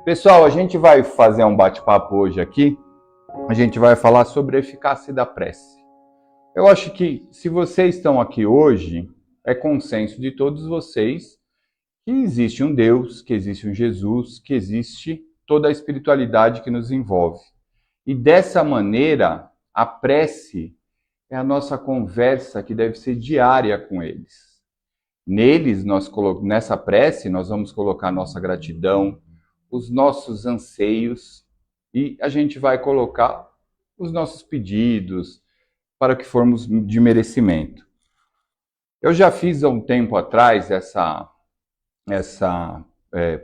Pessoal, a gente vai fazer um bate-papo hoje aqui. A gente vai falar sobre a eficácia da prece. Eu acho que se vocês estão aqui hoje, é consenso de todos vocês que existe um Deus, que existe um Jesus, que existe toda a espiritualidade que nos envolve. E dessa maneira, a prece é a nossa conversa que deve ser diária com eles. Nessa prece, nós vamos colocar nossa gratidão, os nossos anseios e a gente vai colocar os nossos pedidos para que formos de merecimento. Eu já fiz há um tempo atrás essa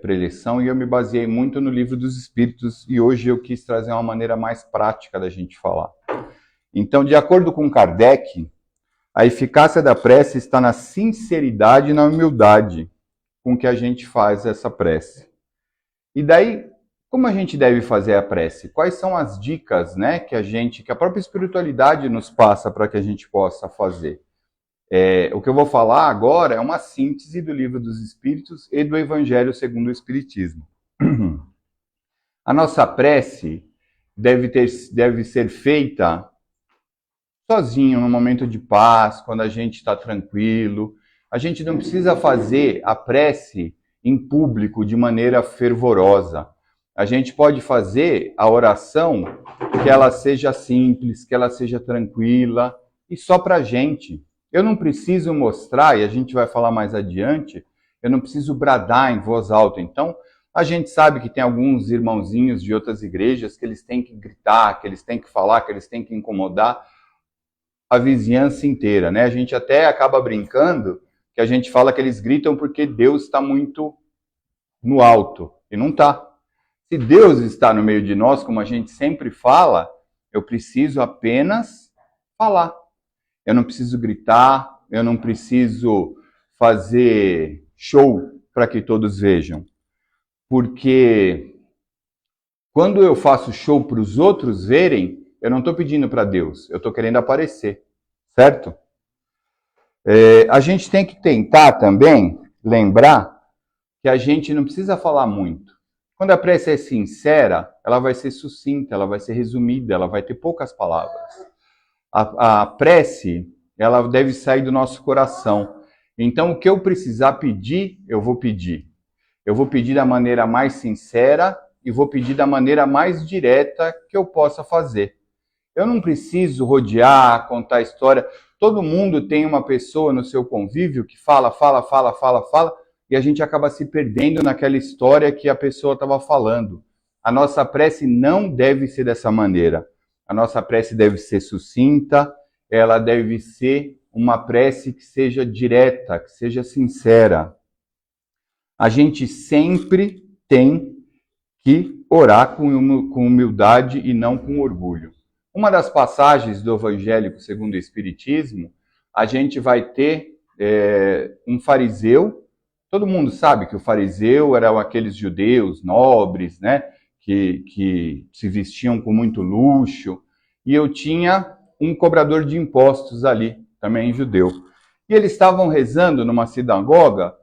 preleção e eu me baseei muito no Livro dos Espíritos e hoje eu quis trazer uma maneira mais prática da gente falar. Então, de acordo com Kardec, a eficácia da prece está na sinceridade e na humildade com que a gente faz essa prece. E daí, como a gente deve fazer a prece? Quais são as dicas, né, que a própria espiritualidade nos passa para que a gente possa fazer? O que eu vou falar agora é uma síntese do Livro dos Espíritos e do Evangelho segundo o Espiritismo. A nossa prece deve ser feita sozinho, no momento de paz, quando a gente está tranquilo. A gente não precisa fazer a prece em público de maneira fervorosa. A gente pode fazer a oração que ela seja simples, que ela seja tranquila e só para a gente. Eu não preciso mostrar, e a gente vai falar mais adiante, eu não preciso bradar em voz alta. Então, a gente sabe que tem alguns irmãozinhos de outras igrejas que eles têm que gritar, que eles têm que falar, que eles têm que incomodar a vizinhança inteira, né? A gente até acaba brincando que a gente fala que eles gritam porque Deus está muito no alto, e não está. Se Deus está no meio de nós, como a gente sempre fala, eu preciso apenas falar. Eu não preciso gritar, eu não preciso fazer show para que todos vejam. Porque quando eu faço show para os outros verem, eu não estou pedindo para Deus, eu estou querendo aparecer, certo? A gente tem que tentar também lembrar que a gente não precisa falar muito. Quando a prece é sincera, ela vai ser sucinta, ela vai ser resumida, ela vai ter poucas palavras. A prece, ela deve sair do nosso coração. Então, o que eu precisar pedir, eu vou pedir. Eu vou pedir da maneira mais sincera e vou pedir da maneira mais direta que eu possa fazer. Eu não preciso rodear, contar história. Todo mundo tem uma pessoa no seu convívio que fala, e a gente acaba se perdendo naquela história que a pessoa estava falando. A nossa prece não deve ser dessa maneira. A nossa prece deve ser sucinta, ela deve ser uma prece que seja direta, que seja sincera. A gente sempre tem que orar com humildade e não com orgulho. Uma das passagens do Evangelho segundo o Espiritismo, a gente vai ter um fariseu. Todo mundo sabe que o fariseu eram aqueles judeus nobres, né, que se vestiam com muito luxo. E eu tinha um cobrador de impostos ali, também judeu. E eles estavam rezando numa sinagoga,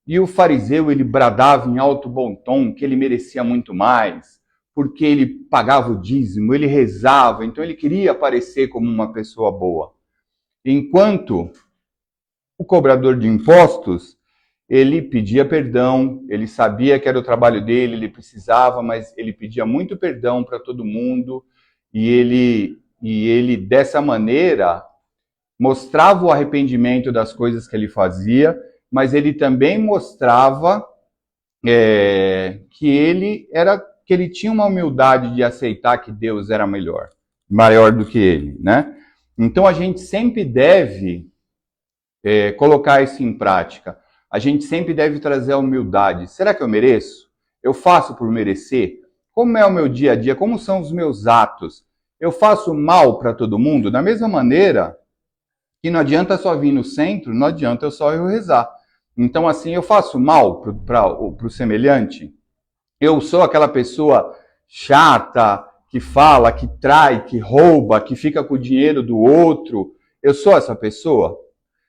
e o fariseu, ele bradava em alto bom tom que ele merecia muito mais, porque ele pagava o dízimo, ele rezava, então ele queria aparecer como uma pessoa boa. Enquanto o cobrador de impostos, ele pedia perdão, ele sabia que era o trabalho dele, ele precisava, mas ele pedia muito perdão para todo mundo, e ele, dessa maneira, mostrava o arrependimento das coisas que ele fazia, mas ele também mostrava que ele tinha uma humildade de aceitar que Deus era maior do que ele, né? Então a gente sempre deve colocar isso em prática. A gente sempre deve trazer a humildade. Será que eu mereço? Eu faço por merecer? Como é o meu dia a dia? Como são os meus atos? Eu faço mal para todo mundo? Da mesma maneira que não adianta só vir no centro, não adianta eu só rezar. Então, assim, eu faço mal para o semelhante? Eu sou aquela pessoa chata, que fala, que trai, que rouba, que fica com o dinheiro do outro? Eu sou essa pessoa?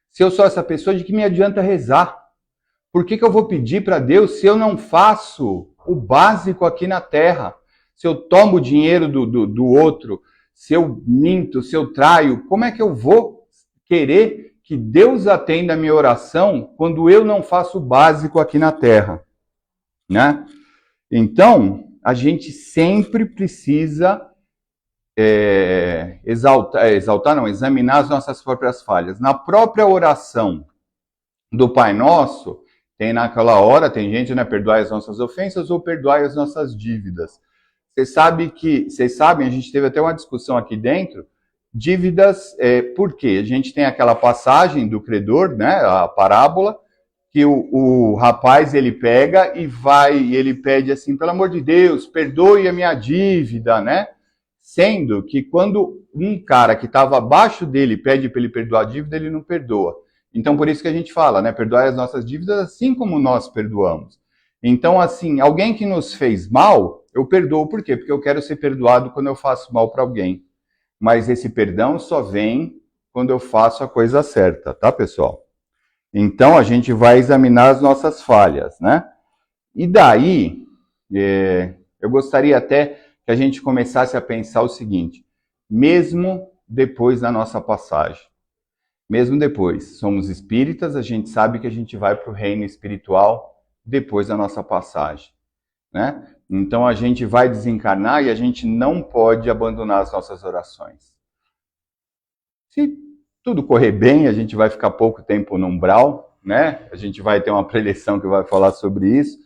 Se eu sou essa pessoa, de que me adianta rezar? Por que eu vou pedir para Deus se eu não faço o básico aqui na terra. Se eu tomo o dinheiro do outro, se eu minto, se eu traio, como é que eu vou querer que Deus atenda a minha oração quando eu não faço o básico aqui na terra, né? Então, a gente sempre precisa examinar as nossas próprias falhas. Na própria oração do Pai Nosso, tem naquela hora, tem gente, né, perdoai as nossas ofensas ou perdoai as nossas dívidas. Vocês sabem, a gente teve até uma discussão aqui dentro, dívidas, por quê? A gente tem aquela passagem do credor, né, a parábola, que o rapaz, ele pega e ele pede assim, pelo amor de Deus, perdoe a minha dívida, né? Sendo que quando um cara que estava abaixo dele pede para ele perdoar a dívida, ele não perdoa. Então, por isso que a gente fala, né? Perdoai as nossas dívidas assim como nós perdoamos. Então, assim, alguém que nos fez mal, eu perdoo. Por quê? Porque eu quero ser perdoado quando eu faço mal para alguém. Mas esse perdão só vem quando eu faço a coisa certa, tá, pessoal? Então, a gente vai examinar as nossas falhas, né? E daí, eu gostaria até que a gente começasse a pensar o seguinte, mesmo depois da nossa passagem, mesmo depois, somos espíritas, a gente sabe que a gente vai para o reino espiritual depois da nossa passagem, né? Então a gente vai desencarnar e a gente não pode abandonar as nossas orações. Se tudo correr bem, a gente vai ficar pouco tempo no umbral, né? A gente vai ter uma preleção que vai falar sobre isso,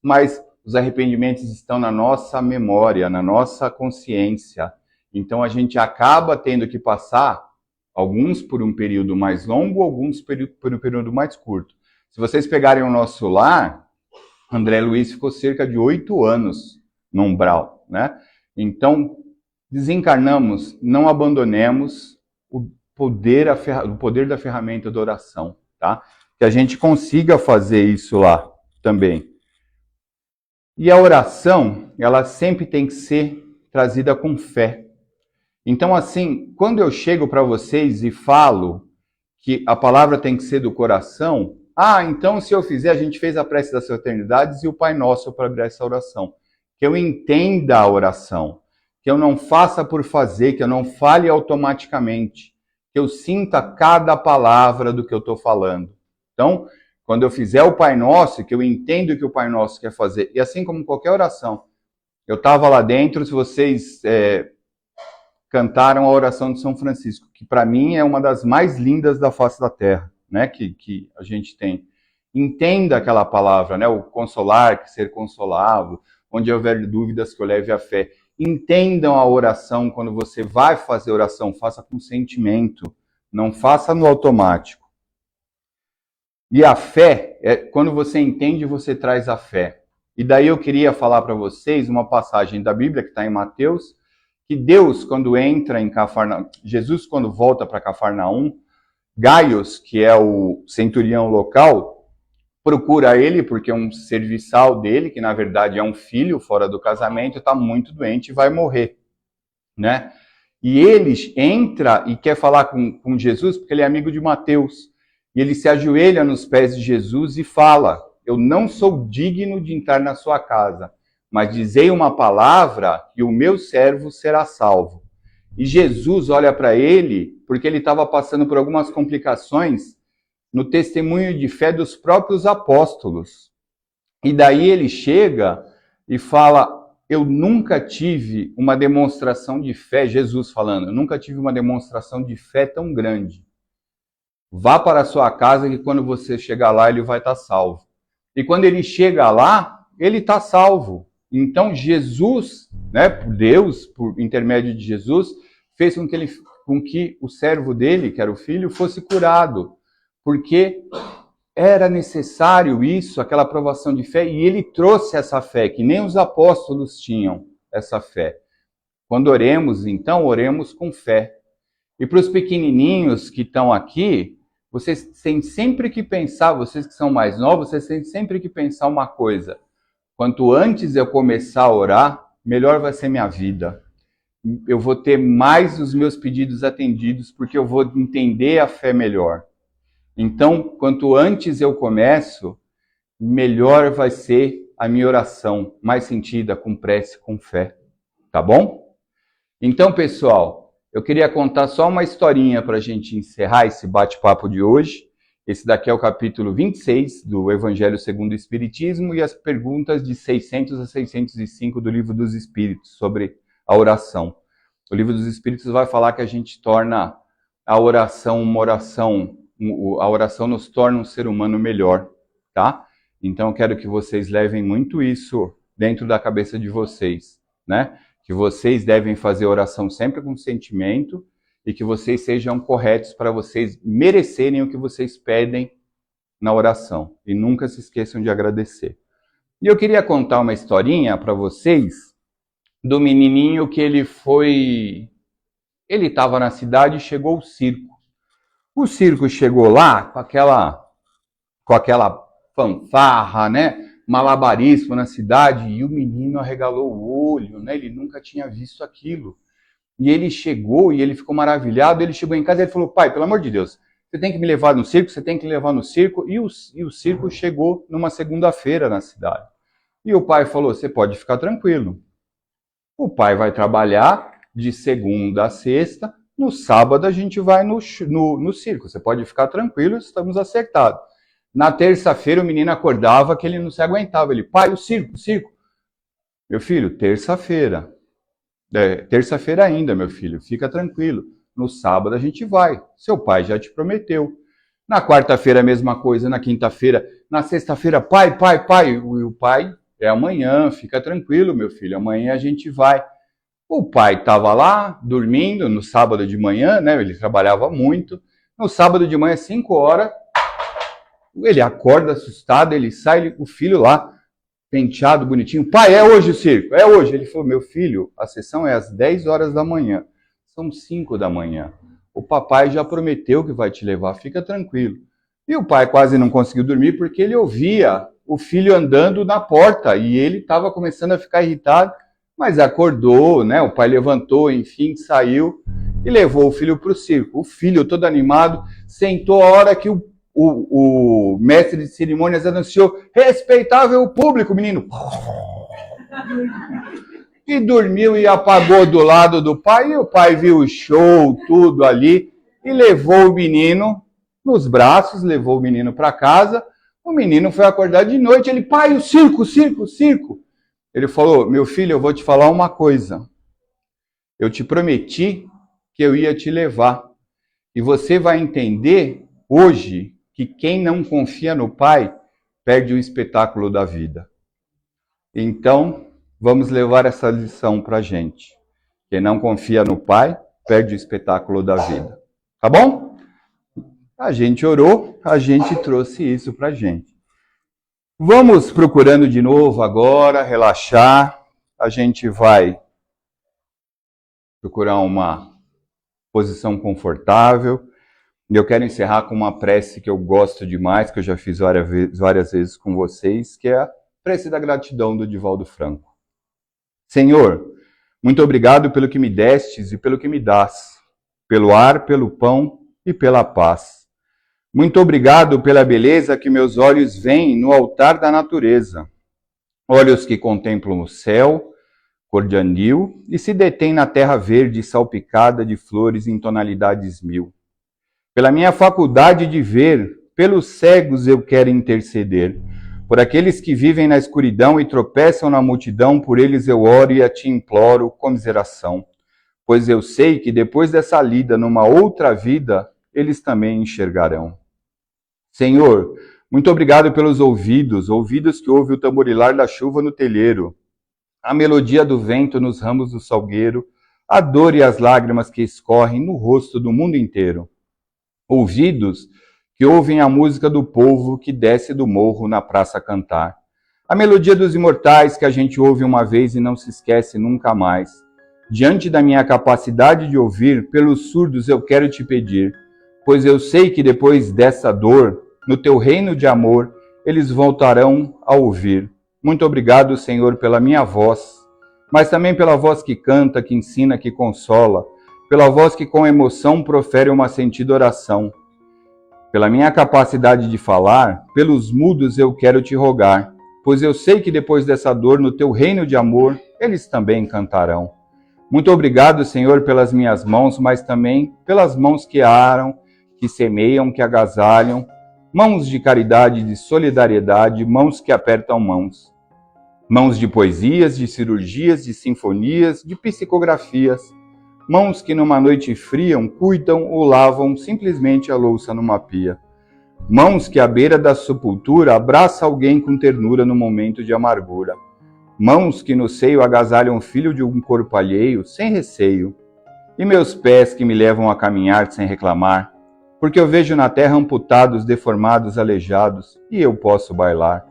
mas os arrependimentos estão na nossa memória, na nossa consciência. Então a gente acaba tendo que passar, alguns por um período mais longo, alguns por um período mais curto. Se vocês pegarem o nosso lar, André Luiz ficou cerca de 8 anos no umbral, né? Então, desencarnamos, não abandonemos o poder da ferramenta da oração, tá? Que a gente consiga fazer isso lá também. E a oração, ela sempre tem que ser trazida com fé. Então, assim, quando eu chego para vocês e falo que a palavra tem que ser do coração, então se eu fizer, a gente fez a prece das fraternidades e o Pai Nosso para abrir essa oração. Que eu entenda a oração, que eu não faça por fazer, que eu não fale automaticamente, que eu sinta cada palavra do que eu estou falando. Então, quando eu fizer o Pai Nosso, que eu entendo o que o Pai Nosso quer fazer, e assim como qualquer oração, eu estava lá dentro, se vocês cantaram a oração de São Francisco, que para mim é uma das mais lindas da face da Terra, né, que a gente tem. Entenda aquela palavra, né, o consolar, que ser consolado, onde houver dúvidas que eu leve a fé. Entendam a oração, quando você vai fazer oração, faça com sentimento, não faça no automático. E a fé, quando você entende, você traz a fé. E daí eu queria falar para vocês uma passagem da Bíblia, que está em Mateus, que Deus, quando entra em Cafarnaum, Jesus, quando volta para Cafarnaum, Gaius, que é o centurião local, procura ele, porque é um serviçal dele, que na verdade é um filho fora do casamento, está muito doente e vai morrer, né? E ele entra e quer falar com Jesus, porque ele é amigo de Mateus. E ele se ajoelha nos pés de Jesus e fala, eu não sou digno de entrar na sua casa, mas dizei uma palavra e o meu servo será salvo. E Jesus olha para ele, porque ele estava passando por algumas complicações no testemunho de fé dos próprios apóstolos. E daí ele chega e fala, eu nunca tive uma demonstração de fé, Jesus falando, eu nunca tive uma demonstração de fé tão grande. Vá para a sua casa que quando você chegar lá, ele vai estar salvo. E quando ele chega lá, ele está salvo. Então Jesus, né, Deus, por intermédio de Jesus, fez com que o servo dele, que era o filho, fosse curado. Porque era necessário isso, aquela provação de fé, e ele trouxe essa fé, que nem os apóstolos tinham essa fé. Quando oremos, então, oremos com fé. E para os pequenininhos que estão aqui, vocês têm sempre que pensar, vocês que são mais novos, vocês têm sempre que pensar uma coisa. Quanto antes eu começar a orar, melhor vai ser minha vida. Eu vou ter mais os meus pedidos atendidos, porque eu vou entender a fé melhor. Então, quanto antes eu começo, melhor vai ser a minha oração mais sentida com prece, com fé. Tá bom? Então, pessoal, eu queria contar só uma historinha para a gente encerrar esse bate-papo de hoje. Esse daqui é o capítulo 26 do Evangelho segundo o Espiritismo e as perguntas de 600 a 605 do Livro dos Espíritos sobre a oração. O Livro dos Espíritos vai falar que a gente torna a oração uma oração, a oração nos torna um ser humano melhor, tá? Então eu quero que vocês levem muito isso dentro da cabeça de vocês, né? Que vocês devem fazer oração sempre com sentimento e que vocês sejam corretos para vocês merecerem o que vocês pedem na oração. E nunca se esqueçam de agradecer. E eu queria contar uma historinha para vocês do menininho que ele estava na cidade e chegou o circo. O circo chegou lá com aquela fanfarra, né? Malabarismo na cidade, e o menino arregalou o olho, né? Ele nunca tinha visto aquilo. E ele chegou e ele ficou maravilhado. Ele chegou em casa e ele falou: pai, pelo amor de Deus, você tem que me levar no circo, você tem que me levar no circo. E o circo chegou numa segunda-feira na cidade. E o pai falou: você pode ficar tranquilo. O pai vai trabalhar de segunda a sexta, no sábado a gente vai no circo. Você pode ficar tranquilo, estamos acertados. Na terça-feira o menino acordava que ele não se aguentava. Ele: pai, o circo. Meu filho, terça-feira. Terça-feira ainda, meu filho, fica tranquilo. No sábado a gente vai. Seu pai já te prometeu. Na quarta-feira a mesma coisa, na quinta-feira, na sexta-feira, pai. E o pai: é amanhã, fica tranquilo, meu filho, amanhã a gente vai. O pai estava lá, dormindo, no sábado de manhã, né? Ele trabalhava muito. No sábado de manhã, 5 horas, ele acorda assustado, ele sai, o filho lá, penteado, bonitinho: pai, é hoje o circo, é hoje. Ele falou: meu filho, a sessão é às 10 horas da manhã, são 5 da manhã. O papai já prometeu que vai te levar, fica tranquilo. E o pai quase não conseguiu dormir porque ele ouvia o filho andando na porta e ele estava começando a ficar irritado, mas acordou, né? O pai levantou, enfim, saiu e levou o filho para o circo. O filho, todo animado, sentou a hora que o mestre de cerimônias anunciou: respeitável público, menino. E dormiu e apagou do lado do pai. E o pai viu o show, tudo ali, e levou o menino nos braços, levou o menino para casa. O menino foi acordar de noite. Ele: pai, o circo. Ele falou: meu filho, eu vou te falar uma coisa. Eu te prometi que eu ia te levar. E você vai entender hoje que quem não confia no pai perde o espetáculo da vida. Então, vamos levar essa lição para a gente. Quem não confia no pai perde o espetáculo da vida. Tá bom? A gente orou, a gente trouxe isso para a gente. Vamos procurando de novo agora, relaxar. A gente vai procurar uma posição confortável. E eu quero encerrar com uma prece que eu gosto demais, que eu já fiz várias vezes com vocês, que é a prece da gratidão do Divaldo Franco. Senhor, muito obrigado pelo que me destes e pelo que me dás, pelo ar, pelo pão e pela paz. Muito obrigado pela beleza que meus olhos veem no altar da natureza. Olhos que contemplam o céu, cor de anil, e se detêm na terra verde salpicada de flores em tonalidades mil. Pela minha faculdade de ver, pelos cegos eu quero interceder. Por aqueles que vivem na escuridão e tropeçam na multidão, por eles eu oro e a ti imploro comiseração. Pois eu sei que depois dessa lida, numa outra vida, eles também enxergarão. Senhor, muito obrigado pelos ouvidos que ouvem o tamborilar da chuva no telheiro, a melodia do vento nos ramos do salgueiro, a dor e as lágrimas que escorrem no rosto do mundo inteiro. Ouvidos que ouvem a música do povo que desce do morro na praça a cantar. A melodia dos imortais que a gente ouve uma vez e não se esquece nunca mais. Diante da minha capacidade de ouvir, pelos surdos eu quero te pedir, pois eu sei que depois dessa dor, no teu reino de amor, eles voltarão a ouvir. Muito obrigado, Senhor, pela minha voz, mas também pela voz que canta, que ensina, que consola, pela voz que com emoção profere uma sentida oração. Pela minha capacidade de falar, pelos mudos eu quero te rogar, pois eu sei que depois dessa dor, no teu reino de amor, eles também cantarão. Muito obrigado, Senhor, pelas minhas mãos, mas também pelas mãos que aram, que semeiam, que agasalham, mãos de caridade, de solidariedade, mãos que apertam mãos. Mãos de poesias, de cirurgias, de sinfonias, de psicografias. Mãos que numa noite fria cuidam ou lavam simplesmente a louça numa pia. Mãos que à beira da sepultura abraça alguém com ternura no momento de amargura. Mãos que no seio agasalham o filho de um corpo alheio, sem receio. E meus pés que me levam a caminhar sem reclamar, porque eu vejo na terra amputados, deformados, aleijados, e eu posso bailar.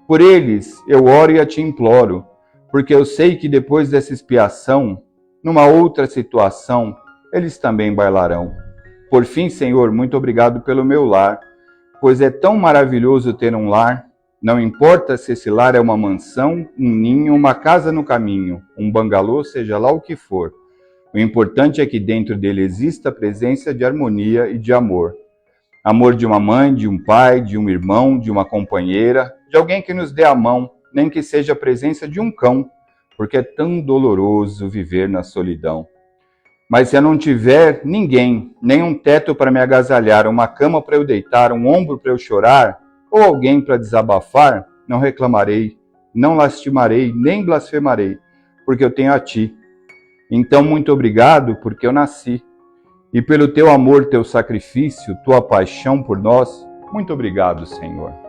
Por eles eu oro e a te imploro, porque eu sei que depois dessa expiação, numa outra situação, eles também bailarão. Por fim, Senhor, muito obrigado pelo meu lar, pois é tão maravilhoso ter um lar. Não importa se esse lar é uma mansão, um ninho, uma casa no caminho, um bangalô, seja lá o que for. O importante é que dentro dele exista a presença de harmonia e de amor. Amor de uma mãe, de um pai, de um irmão, de uma companheira, de alguém que nos dê a mão, nem que seja a presença de um cão, porque é tão doloroso viver na solidão. Mas se eu não tiver ninguém, nem um teto para me agasalhar, uma cama para eu deitar, um ombro para eu chorar, ou alguém para desabafar, não reclamarei, não lastimarei, nem blasfemarei, porque eu tenho a ti. Então, muito obrigado, porque eu nasci. E pelo teu amor, teu sacrifício, tua paixão por nós, muito obrigado, Senhor.